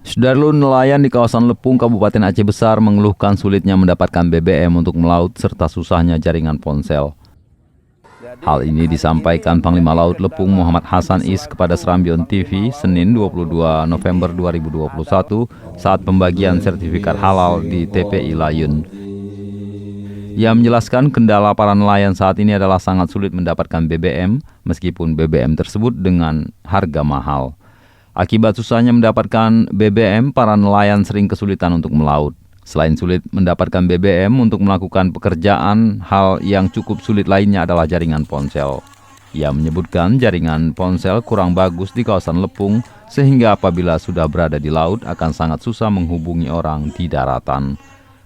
Sudarlun nelayan di kawasan Lepung, Kabupaten Aceh Besar mengeluhkan sulitnya mendapatkan BBM untuk melaut serta susahnya jaringan ponsel. Hal ini disampaikan Panglima Laut Lepung Muhammad Hasan Is kepada Serambion TV Senin 22 November 2021 saat pembagian sertifikat halal di TPI Layun. Ia menjelaskan kendala para nelayan saat ini adalah sangat sulit mendapatkan BBM meskipun BBM tersebut dengan harga mahal. Akibat susahnya mendapatkan BBM, para nelayan sering kesulitan untuk melaut. Selain sulit mendapatkan BBM untuk melakukan pekerjaan, hal yang cukup sulit lainnya adalah jaringan ponsel. Ia menyebutkan jaringan ponsel kurang bagus di kawasan Lepung, sehingga apabila sudah berada di laut akan sangat susah menghubungi orang di daratan.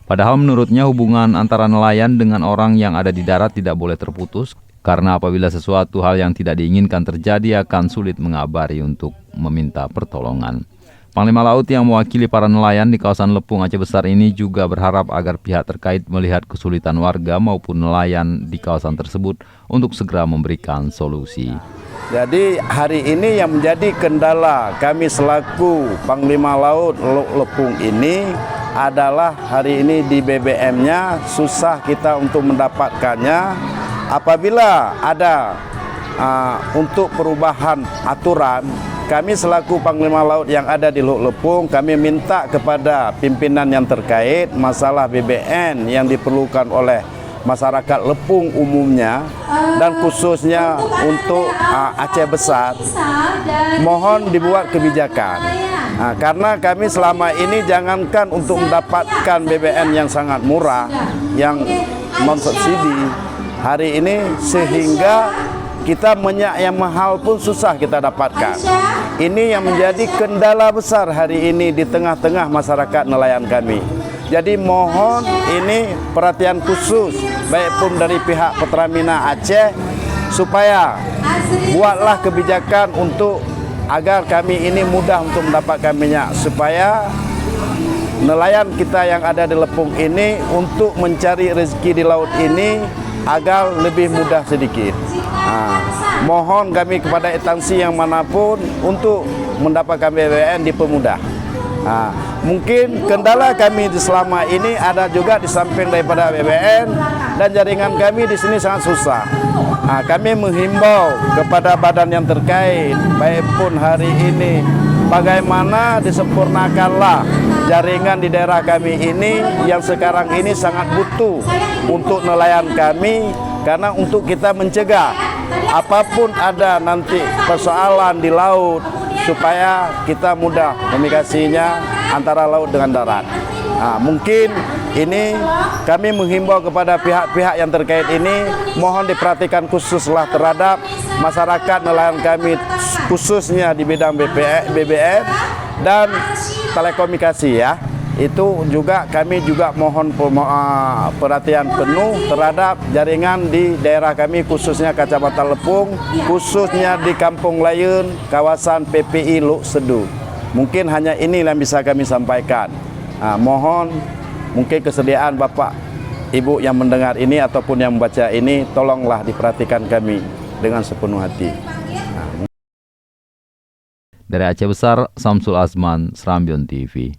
Padahal menurutnya hubungan antara nelayan dengan orang yang ada di darat tidak boleh terputus, karena apabila sesuatu hal yang tidak diinginkan terjadi akan sulit mengabari untuk meminta pertolongan. Panglima Laut yang mewakili para nelayan di kawasan Lepung Aceh Besar ini juga berharap agar pihak terkait melihat kesulitan warga maupun nelayan di kawasan tersebut untuk segera memberikan solusi. Jadi hari ini yang menjadi kendala kami selaku Panglima Laut Lepung ini adalah hari ini di BBM-nya susah kita untuk mendapatkannya. Apabila ada untuk perubahan aturan, kami selaku Panglima Laut yang ada di Lepung, kami minta kepada pimpinan yang terkait masalah BBM yang diperlukan oleh masyarakat Lepung umumnya dan khususnya untuk Aceh Besar, mohon dibuat kebijakan. Karena kami selama ini jangankan untuk mendapatkan BBM yang sangat murah, yang non-subsidi, hari ini sehingga kita minyak yang mahal pun susah kita dapatkan. Ini yang menjadi kendala besar hari ini di tengah-tengah masyarakat nelayan kami. Jadi mohon ini perhatian khusus baik pun dari pihak Pertamina Aceh supaya buatlah kebijakan untuk agar kami ini mudah untuk mendapatkan minyak, supaya nelayan kita yang ada di Lepung ini untuk mencari rezeki di laut ini agar lebih mudah sedikit. Mohon kami kepada instansi yang manapun untuk mendapatkan BBM dipermudah. Mungkin kendala kami selama ini ada juga di samping daripada BBM dan jaringan kami di sini sangat susah. Kami menghimbau kepada badan yang terkait, baik pun hari ini, bagaimana disempurnakanlah jaringan di daerah kami ini yang sekarang ini sangat butuh untuk nelayan kami, karena untuk kita mencegah apapun ada nanti persoalan di laut supaya kita mudah komunikasinya antara laut dengan darat. Mungkin ini kami menghimbau kepada pihak-pihak yang terkait ini, mohon diperhatikan khususlah terhadap masyarakat nelayan kami, khususnya di bidang BBM dan telekomunikasi ya. Itu juga kami juga mohon perhatian penuh terhadap jaringan di daerah kami, khususnya Kecamatan Lepung, khususnya di Kampung Layun, kawasan PPI Luk Sedu. Mungkin hanya ini yang bisa kami sampaikan. Mohon mungkin kesediaan Bapak Ibu yang mendengar ini ataupun yang membaca ini, tolonglah diperhatikan kami dengan sepenuh hati. Dari Aceh Besar, Samsul Azman, Serambion TV.